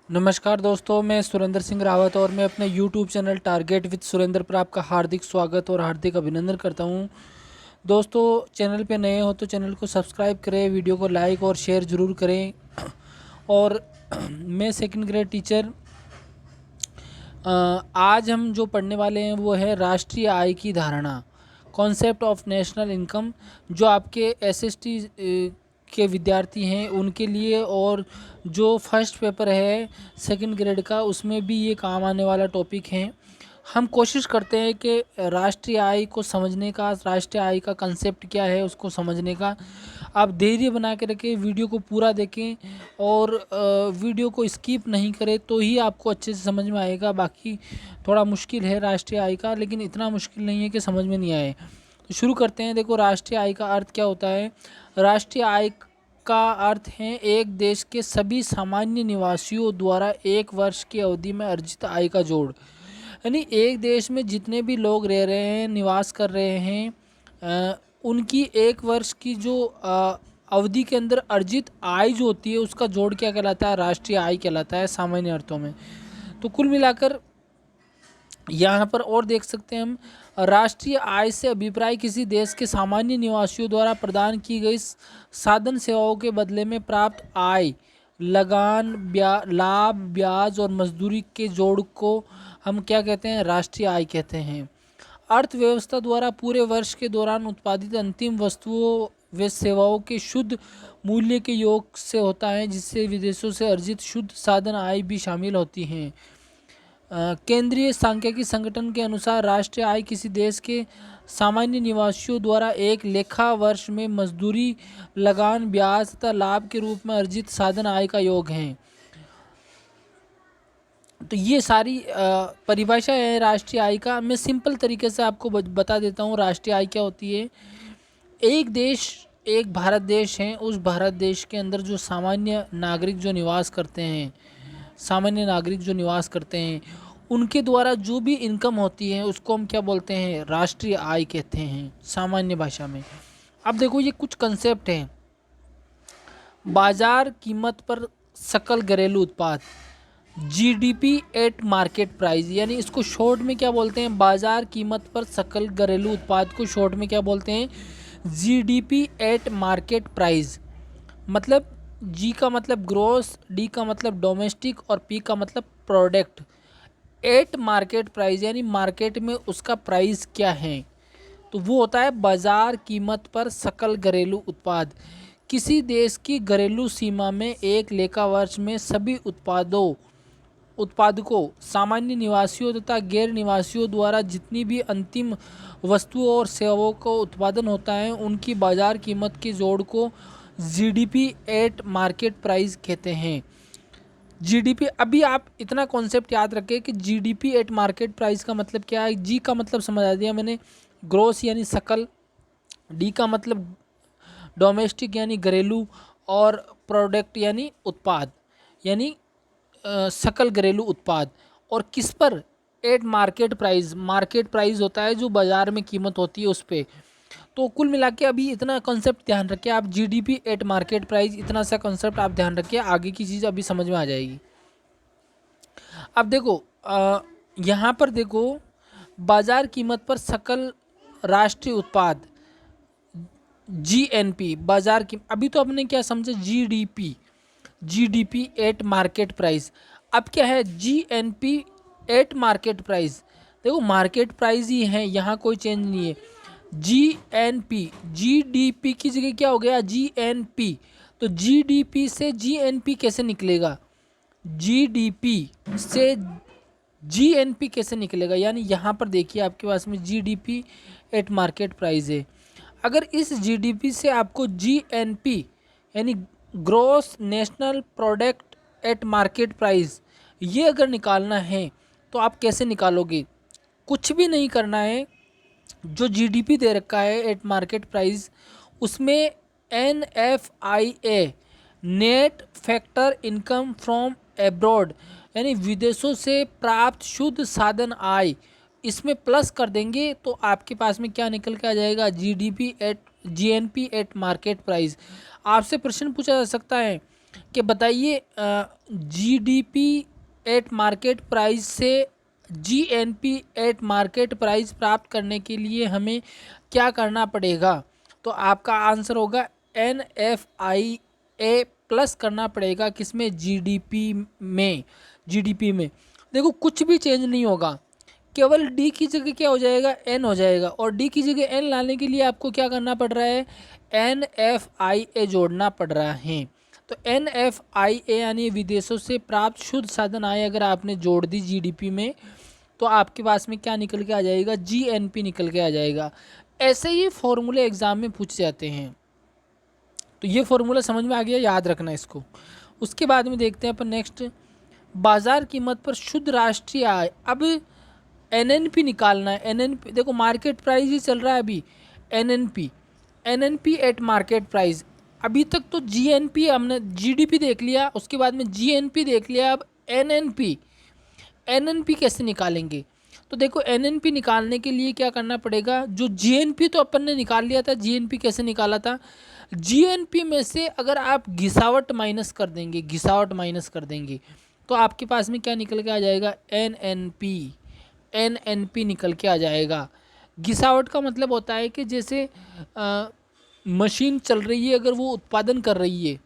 नमस्कार दोस्तों, मैं सुरेंद्र सिंह रावत और मैं अपने YouTube channel target with Surendra पर आपका हार्दिक स्वागत और हार्दिक अभिनंदन करता हूं। दोस्तों, चैनल पे नए हो तो चैनल को सब्सक्राइब करें, वीडियो को लाइक और शेयर ज़रूर करें। और मैं सेकंड ग्रेड टीचर। आज हम जो पढ़ने वाले हैं वो है राष्ट्रीय आय की धारणा, कॉन्सेप्ट ऑफ नेशनल इनकम, जो आपके एसएसटी के विद्यार्थी हैं उनके लिए, और जो फर्स्ट पेपर है सेकंड ग्रेड का उसमें भी ये काम आने वाला टॉपिक है। हम कोशिश करते हैं कि राष्ट्रीय आय को समझने का, राष्ट्रीय आय का कंसेप्ट क्या है उसको समझने का। आप धैर्य बना के रखें, वीडियो को पूरा देखें और वीडियो को स्किप नहीं करें तो ही आपको अच्छे से समझ में आएगा। बाकी थोड़ा मुश्किल है राष्ट्रीय आय का, लेकिन इतना मुश्किल नहीं है कि समझ में नहीं आए। तो शुरू करते हैं। देखो, राष्ट्रीय आय का अर्थ क्या होता है। राष्ट्रीय आय का अर्थ है एक देश के सभी सामान्य निवासियों द्वारा एक वर्ष की अवधि में अर्जित आय का जोड़। यानी एक देश में जितने भी लोग रह रहे हैं, निवास कर रहे हैं, उनकी एक वर्ष की जो अवधि के अंदर अर्जित आय जो होती है उसका जोड़ क्या कहलाता है, राष्ट्रीय आय कहलाता है सामान्य अर्थों में। तो कुल मिलाकर यहाँ पर और देख सकते हैं हम, राष्ट्रीय आय से अभिप्राय किसी देश के सामान्य निवासियों द्वारा प्रदान की गई साधन सेवाओं के बदले में प्राप्त आय, लगान, लाभ, ब्याज और मजदूरी के जोड़ को हम क्या कहते हैं, राष्ट्रीय आय कहते हैं। अर्थव्यवस्था द्वारा पूरे वर्ष के दौरान उत्पादित अंतिम वस्तुओं व सेवाओं के शुद्ध मूल्य के योग से होता है, जिससे विदेशों से अर्जित शुद्ध साधन आय भी शामिल होती हैं। केंद्रीय सांख्यिकी संगठन के अनुसार राष्ट्रीय आय किसी देश के सामान्य निवासियों द्वारा एक लेखा वर्ष में मजदूरी, लगान, ब्याज तथा लाभ के रूप में अर्जित साधन आय का योग है। तो ये सारी परिभाषा है राष्ट्रीय आय का। मैं सिंपल तरीके से आपको बता देता हूँ राष्ट्रीय आय क्या होती है। एक देश, एक भारत देश है, उस भारत देश के अंदर जो सामान्य नागरिक जो निवास करते हैं, उनके द्वारा जो भी इनकम होती है उसको हम क्या बोलते हैं, राष्ट्रीय आय कहते हैं सामान्य भाषा में। अब देखो, ये कुछ कंसेप्ट हैं। बाजार कीमत पर सकल घरेलू उत्पाद, जीडीपी एट मार्केट प्राइस, यानी इसको शॉर्ट में क्या बोलते हैं, बाजार कीमत पर सकल घरेलू उत्पाद को शॉर्ट में क्या बोलते हैं, जीडीपी एट मार्केट प्राइस। मतलब जी का मतलब ग्रोस, डी का मतलब डोमेस्टिक और पी का मतलब प्रोडक्ट। एट मार्केट प्राइस यानी मार्केट में उसका प्राइस क्या है, तो वो होता है बाजार कीमत पर सकल घरेलू उत्पाद। किसी देश की घरेलू सीमा में एक लेखा वर्ष में सभी उत्पादकों, सामान्य निवासियों तथा गैर निवासियों द्वारा जितनी भी अंतिम वस्तुओं और सेवाओं का उत्पादन होता है उनकी बाजार कीमत के जोड़ को जीडीपी एट मार्केट प्राइस कहते हैं। जीडीपी, अभी आप इतना कॉन्सेप्ट याद रखें कि जीडीपी एट मार्केट प्राइस का मतलब क्या है। जी का मतलब समझ आ दिया मैंने, ग्रोस यानी सकल, डी का मतलब डोमेस्टिक यानी घरेलू, और प्रोडक्ट यानी उत्पाद, यानी सकल घरेलू उत्पाद। और किस पर, eight market price, market price होता है जो बाजार में कीमत होती है उस पर। तो कुल मिला के अभी इतना कॉन्सेप्ट ध्यान रखिए आप, जीडीपी एट मार्केट प्राइस, इतना सा कॉन्सेप्ट आप ध्यान रखिए, आगे की चीज़ अभी समझ में आ जाएगी। अब देखो, यहाँ पर देखो, बाजार कीमत पर सकल राष्ट्रीय उत्पाद, जीएनपी, बाजार की, अभी तो आपने क्या समझा, GDP, GDP at market price. अब क्या है, जीएनपी एट मार्केट प्राइस। देखो, मार्केट प्राइस ही है, यहाँ कोई चेंज नहीं है। जीएनपी, जीडीपी की जगह क्या हो गया, जीएनपी। तो जीडीपी से जीएनपी कैसे निकलेगा, जीडीपी से जीएनपी कैसे निकलेगा, यानी यहाँ पर देखिए आपके पास में जीडीपी एट मार्केट प्राइस है। अगर इस जीडीपी से आपको जीएनपी यानी gross national product at market price, ये अगर निकालना है तो आप कैसे निकालोगे, कुछ भी नहीं करना है। जो जीडीपी दे रखा है एट मार्केट प्राइस, उसमें NFIA, net factor income from abroad, यानी विदेशों से प्राप्त शुद्ध साधन आय, इसमें प्लस कर देंगे तो आपके पास में क्या निकल के आ जाएगा, GDP at, GNP eight market price. आपसे प्रश्न पूछा जा सकता है कि बताइए जीडीपी एट मार्केट प्राइस से जीएनपी एट मार्केट प्राइस प्राप्त करने के लिए हमें क्या करना पड़ेगा। तो आपका आंसर होगा NFIA प्लस करना पड़ेगा, किसमें, जीडीपी में देखो कुछ भी चेंज नहीं होगा, केवल डी की जगह क्या हो जाएगा, एन हो जाएगा, और डी की जगह एन लाने के लिए आपको क्या करना पड़ रहा है, NFIA जोड़ना पड़ रहा है। तो NFIA यानी विदेशों से प्राप्त शुद्ध साधन आय अगर आपने जोड़ दी जीडीपी में, तो आपके पास में क्या निकल के आ जाएगा, जीएनपी निकल के आ जाएगा। ऐसे ही फॉर्मूले एग्जाम में पूछ जाते हैं, तो ये फॉर्मूला समझ में आ गया, याद रखना इसको। उसके बाद में देखते हैं अपन नेक्स्ट, बाजार कीमत पर शुद्ध राष्ट्रीय आय। अब एनएनपी निकालना है। एनएनपी देखो मार्केट प्राइस ही चल रहा है अभी, एनएनपी एट मार्केट प्राइस। अभी तक तो जीएनपी हमने, जीडीपी देख लिया, उसके बाद में जीएनपी देख लिया, अब एनएनपी कैसे निकालेंगे। तो देखो एनएनपी निकालने के लिए क्या करना पड़ेगा, जो जीएनपी तो अपन ने निकाल लिया था, जीएनपी कैसे निकाला था, जीएनपी में से अगर आप घिसावट माइनस कर देंगे तो आपके पास में क्या निकल के आ जाएगा, एनएनपी निकल के आ जाएगा। घिसावट का मतलब होता है कि जैसे मशीन चल रही है, अगर वो उत्पादन कर रही है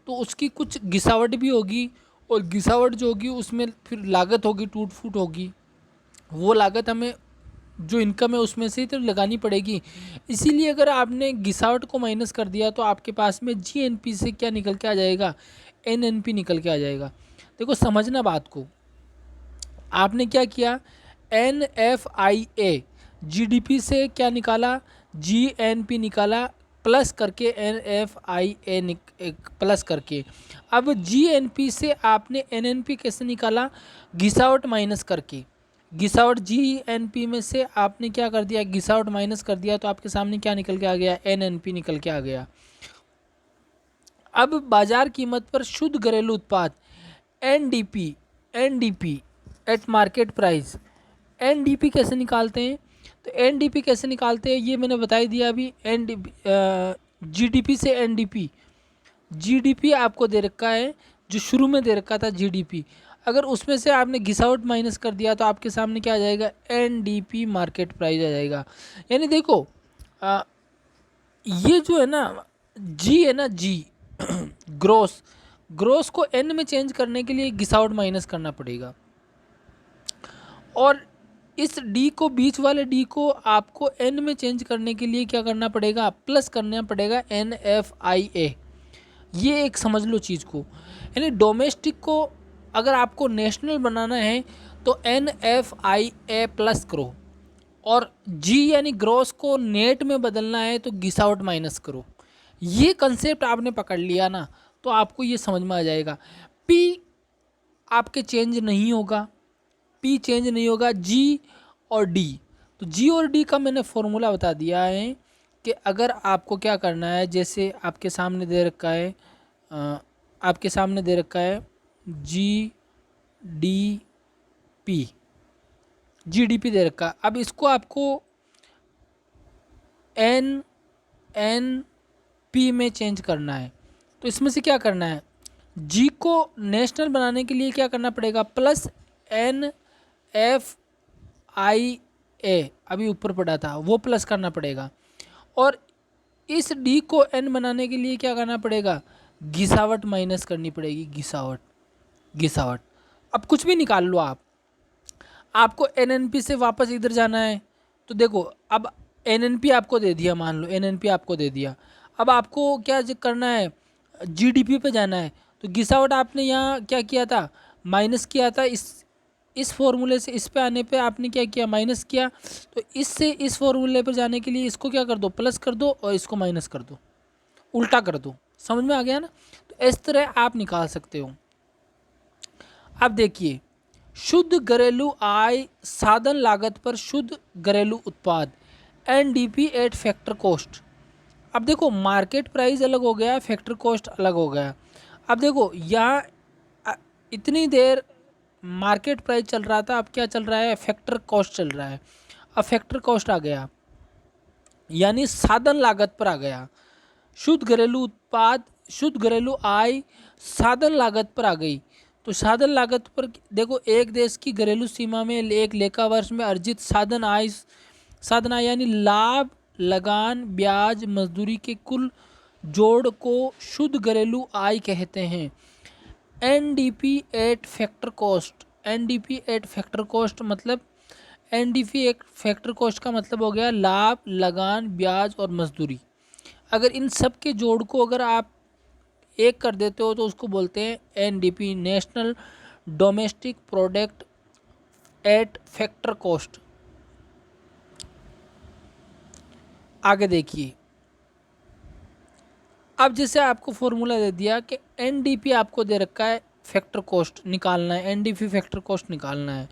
तो उसकी कुछ घिसावट भी होगी, और घिसावट जो होगी उसमें फिर लागत होगी, टूट फूट होगी, वो लागत हमें जो इनकम है उसमें से तो लगानी पड़ेगी। इसीलिए अगर आपने घिसावट को माइनस कर दिया तो आपके पास में जीएनपी से क्या निकल के आ जाएगा, एनएनपी निकल के आ जाएगा। देखो समझना बात को, आपने क्या किया, NFIA जीडीपी से क्या निकाला, जीएनपी निकाला, प्लस करके NFIA प्लस करके। अब जीएनपी से आपने एनएनपी कैसे निकाला, घिसावट माइनस करके। घिसावट जीएनपी में से आपने क्या कर दिया, घिसावट माइनस कर दिया, तो आपके सामने क्या निकल के आ गया, एनएनपी निकल के आ गया। अब बाजार कीमत पर शुद्ध घरेलू उत्पाद NDP at market price. NDP कैसे निकालते हैं, तो एनडीपी कैसे निकालते हैं ये मैंने बता ही दिया अभी। जीडीपी से एनडीपी, जीडीपी आपको दे रखा है, जो शुरू में दे रखा था जीडीपी, अगर उसमें से आपने घिसावट माइनस कर दिया तो आपके सामने क्या आ जाएगा, एनडीपी मार्केट प्राइस आ जाएगा। यानी देखो ये जो है ना, जी है ना, जी ग्रोस को एन में चेंज करने के लिए घिसावट माइनस करना पड़ेगा, और इस डी को, बीच वाले डी को आपको एन में चेंज करने के लिए क्या करना पड़ेगा, प्लस करना पड़ेगा NFIA। ये एक समझ लो चीज़ को, यानी डोमेस्टिक को अगर आपको नेशनल बनाना है तो NFIA प्लस करो, और जी यानी ग्रॉस को नेट में बदलना है तो घिसावट माइनस करो। ये कंसेप्ट आपने पकड़ लिया ना तो आपको ये समझ में आ जाएगा। पी आपके चेंज नहीं होगा, पी चेंज नहीं होगा, जी और डी। तो जी और डी का मैंने फॉर्मूला बता दिया है कि अगर आपको क्या करना है, जैसे आपके सामने दे रखा है, जीडीपी दे रखा। अब इसको आपको NNP में चेंज करना है, तो इसमें से क्या करना है, जी को नेशनल बनाने के लिए क्या करना पड़ेगा, प्लस NFIA अभी ऊपर पड़ा था वो प्लस करना पड़ेगा, और इस डी को एन बनाने के लिए क्या करना पड़ेगा, घिसावट माइनस करनी पड़ेगी, घिसावट। अब कुछ भी निकाल लो आपको एनएनपी से वापस इधर जाना है, तो देखो अब एनएनपी आपको दे दिया, मान लो एनएनपी आपको दे दिया, अब आपको क्या करना है, जीडीपी पे जाना है। तो घिसावट आपने यहाँ क्या किया था, माइनस किया था, इस फॉर्मूले से इस पे आने पे आपने क्या किया, माइनस किया। तो इससे इस फॉर्मूले पर जाने के लिए इसको क्या कर दो, प्लस कर दो, और इसको माइनस कर दो, उल्टा कर दो। समझ में आ गया ना। तो इस तरह आप निकाल सकते हो। अब देखिए, शुद्ध घरेलू आय साधन लागत पर शुद्ध घरेलू उत्पाद NDP एट फैक्टर कॉस्ट। अब देखो मार्केट प्राइस अलग हो गया, फैक्टर कॉस्ट अलग हो गया। अब देखो यहाँ इतनी देर मार्केट प्राइस चल रहा था, अब क्या चल रहा है, फैक्टर कॉस्ट चल रहा है। अब फैक्टर कॉस्ट आ गया, यानी साधन लागत पर आ गया। शुद्ध घरेलू उत्पाद, शुद्ध घरेलू आय साधन लागत पर आ गई। तो साधन लागत पर देखो, एक देश की घरेलू सीमा में एक लेखा वर्ष में अर्जित साधन आय यानी लाभ, लगान, ब्याज, मजदूरी के कुल जोड़ को शुद्ध घरेलू आय कहते हैं। NDP at factor cost, NDP at factor cost मतलब, एनडीपी एट फैक्टर कॉस्ट का मतलब हो गया लाभ, लगान, ब्याज और मजदूरी। अगर इन सब के जोड़ को अगर आप एक कर देते हो तो उसको बोलते हैं NDP, national domestic product at factor cost. आगे देखिए, अब जैसे आपको फॉर्मूला दे दिया कि एनडीपी आपको दे रखा है, फैक्टर कॉस्ट निकालना है, एनडीपी फैक्टर कॉस्ट निकालना है,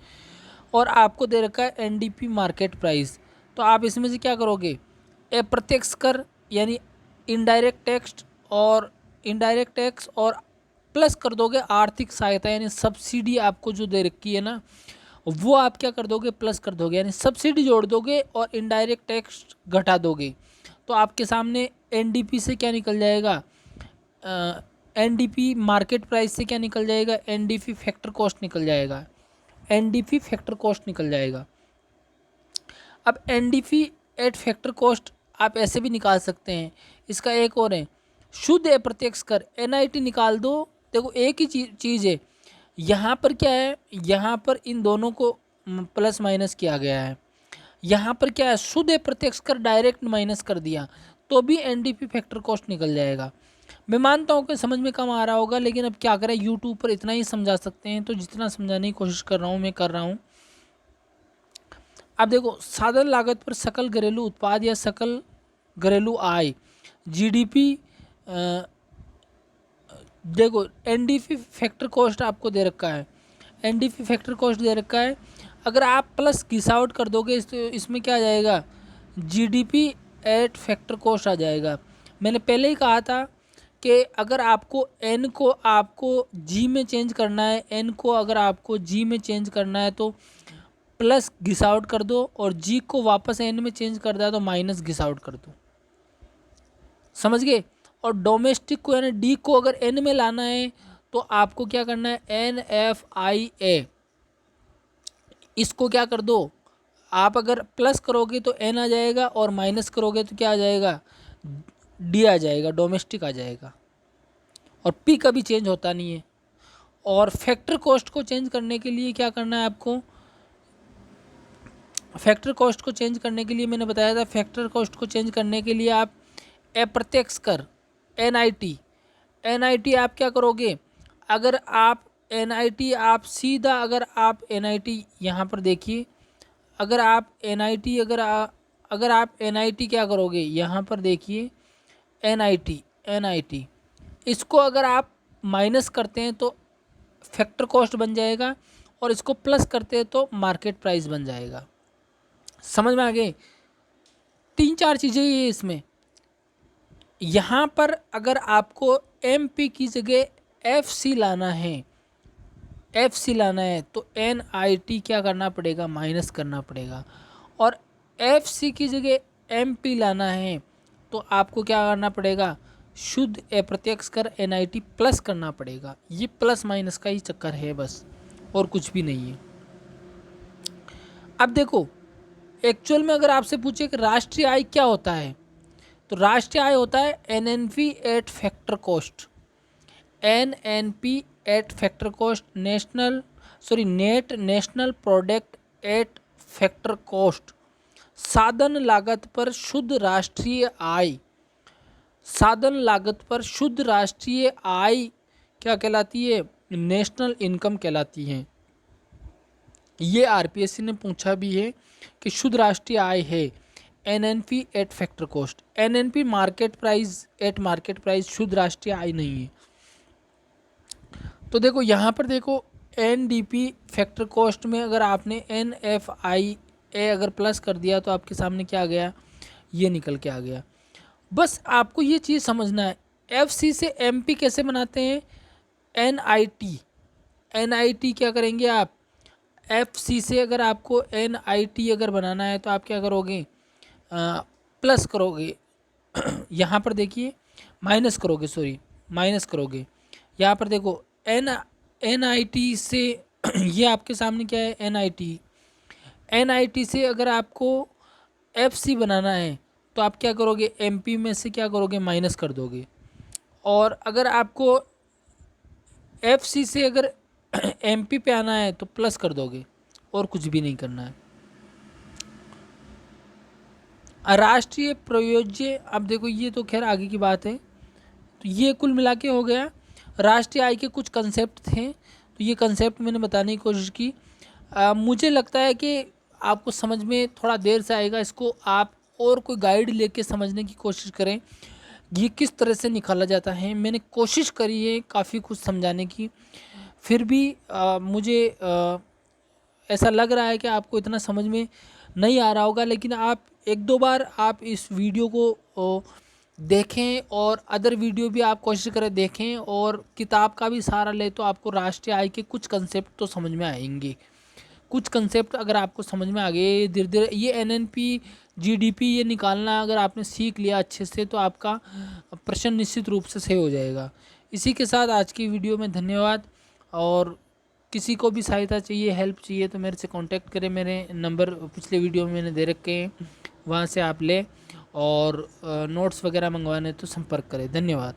और आपको दे रखा है एनडीपी मार्केट प्राइस। तो आप इसमें से क्या करोगे, अप्रत्यक्ष कर यानी इनडायरेक्ट टैक्स और प्लस कर दोगे आर्थिक सहायता यानी सब्सिडी आपको जो दे रखी है ना, वो आप क्या कर दोगे, प्लस कर दोगे, यानी सब्सिडी जोड़ दोगे और इनडायरेक्ट टैक्स घटा दोगे। तो आपके सामने एनडीपी से क्या निकल जाएगा, एनडीपी मार्केट प्राइस से क्या निकल जाएगा, एनडीपी फैक्टर कॉस्ट निकल जाएगा, एनडीपी फैक्टर कॉस्ट निकल जाएगा। अब एनडीपी एट फैक्टर कॉस्ट आप ऐसे भी निकाल सकते हैं। इसका एक और है, शुद्ध अप्रत्यक्ष कर, एनआईटी निकाल दो। देखो एक ही चीज़ है, यहाँ पर क्या है, यहाँ पर इन दोनों को प्लस माइनस किया गया है, यहाँ पर क्या है, शुद्ध अप्रत्यक्ष कर डायरेक्ट माइनस कर दिया तो भी एनडीपी फैक्टर कॉस्ट निकल जाएगा। मैं मानता हूँ कि समझ में कम आ रहा होगा, लेकिन अब क्या करें, यूट्यूब पर इतना ही समझा सकते हैं, तो जितना समझाने की कोशिश कर रहा हूँ मैं कर रहा हूँ। अब देखो, साधन लागत पर सकल घरेलू उत्पाद या सकल घरेलू आय, जीडीपी, देखो एनडीपी फैक्टर कॉस्ट आपको दे रखा है, एनडीपी फैक्टर कॉस्ट दे रखा है। अगर आप प्लस घिसावट कर दोगे इसमें क्या आ जाएगा, जीडीपी एट फैक्टर कॉस्ट आ जाएगा। मैंने पहले ही कहा था कि अगर आपको एन को आपको जी में चेंज करना है, एन को अगर आपको जी में चेंज करना है तो प्लस घिसावट कर दो, और जी को वापस एन में चेंज कर दिया तो माइनस घिसावट कर दो, समझ गए। और डोमेस्टिक को यानी डी को अगर एन में लाना है तो आपको क्या करना है, एन एफ आई ए, इसको क्या कर दो, आप अगर प्लस करोगे तो एन आ जाएगा और माइनस करोगे तो क्या आ जाएगा, डी आ जाएगा, डोमेस्टिक आ जाएगा। और पी कभी चेंज होता नहीं है। और फैक्टर कॉस्ट को चेंज करने के लिए क्या करना है आपको, फैक्टर कॉस्ट को चेंज करने के लिए मैंने बताया था, फैक्टर कॉस्ट को चेंज करने के लिए आप अप्रत्यक्ष कर एनआईटी, एनआईटी आप क्या करोगे, अगर आप एनआईटी आप सीधा, अगर आप एनआईटी यहाँ पर देखिए, अगर आप एनआईटी अगर आप एनआईटी क्या करोगे, यहाँ पर देखिए एनआईटी इसको अगर आप माइनस करते हैं तो फैक्टर कॉस्ट बन जाएगा, और इसको प्लस करते हैं तो मार्केट प्राइस बन जाएगा। समझ में आ गए, 3-4 चीज़ें ये इसमें। यहाँ पर अगर आपको एम पी की जगह एफ सी लाना है, एफ सी लाना है तो एन आई टी क्या करना पड़ेगा, माइनस करना पड़ेगा। और एफ सी की जगह एम पी लाना है तो आपको क्या करना पड़ेगा, शुद्ध अप्रत्यक्ष कर एन आई टी प्लस करना पड़ेगा। ये प्लस माइनस का ही चक्कर है बस, और कुछ भी नहीं है। अब देखो, एक्चुअल में अगर आपसे पूछे कि राष्ट्रीय आय क्या होता है, तो राष्ट्रीय आय होता है NNP eight factor cost, NNP eight factor cost, net national product at factor cost. साधन लागत पर शुद्ध राष्ट्रीय आय, साधन लागत पर शुद्ध राष्ट्रीय आय क्या कहलाती है, नेशनल इनकम कहलाती है। ये आरपीएससी ने पूछा भी है कि शुद्ध राष्ट्रीय आय है NNP eight factor cost, NNP market price at market price, शुद्ध राष्ट्रीय आय नहीं है। तो देखो यहाँ पर देखो, एनडीपी फैक्टर कॉस्ट में अगर आपने एनएफआई ए अगर प्लस कर दिया तो आपके सामने क्या आ गया, ये निकल के आ गया। बस आपको ये चीज़ समझना है। एफसी से एमपी कैसे बनाते हैं, एनआईटी, एनआईटी क्या करेंगे आप, एफसी से अगर आपको एनआईटी अगर बनाना है तो आप क्या करोगे, प्लस करोगे यहाँ पर देखिए, माइनस करोगे, यहाँ पर देखो NIT से ये आपके सामने क्या है, NIT से अगर आपको FC बनाना है तो आप क्या करोगे, MP में से क्या करोगे, माइनस कर दोगे। और अगर आपको FC से अगर MP पे आना है तो प्लस कर दोगे, और कुछ भी नहीं करना है। राष्ट्रीय प्रयोज्य, अब देखो ये तो खैर आगे की बात है। तो ये कुल मिला के हो गया राष्ट्रीय आय के कुछ कंसेप्ट थे, तो ये कंसेप्ट मैंने बताने की कोशिश की। मुझे लगता है कि आपको समझ में थोड़ा देर से आएगा, इसको आप और कोई गाइड लेके समझने की कोशिश करें ये किस तरह से निकाला जाता है। मैंने कोशिश करी है काफ़ी कुछ समझाने की, फिर भी मुझे ऐसा लग रहा है कि आपको इतना समझ में नहीं आ रहा होगा, लेकिन आप एक दो बार आप इस वीडियो को देखें और अदर वीडियो भी आप कोशिश करें देखें, और किताब का भी सहारा ले तो आपको राष्ट्रीय आय के कुछ कंसेप्ट तो समझ में आएंगे। कुछ कंसेप्ट अगर आपको समझ में आ गए धीरे धीरे, ये NNP GDP ये निकालना अगर आपने सीख लिया अच्छे से तो आपका प्रश्न निश्चित रूप से सही हो जाएगा। इसी के साथ आज की वीडियो में धन्यवाद। और किसी को भी सहायता चाहिए, हेल्प चाहिए तो मेरे से कांटेक्ट करें, मेरे नंबर पिछले वीडियो में मैंने दे रखे हैं, वहाँ से आप लें। और नोट्स वगैरह मंगवाने तो संपर्क करें। धन्यवाद।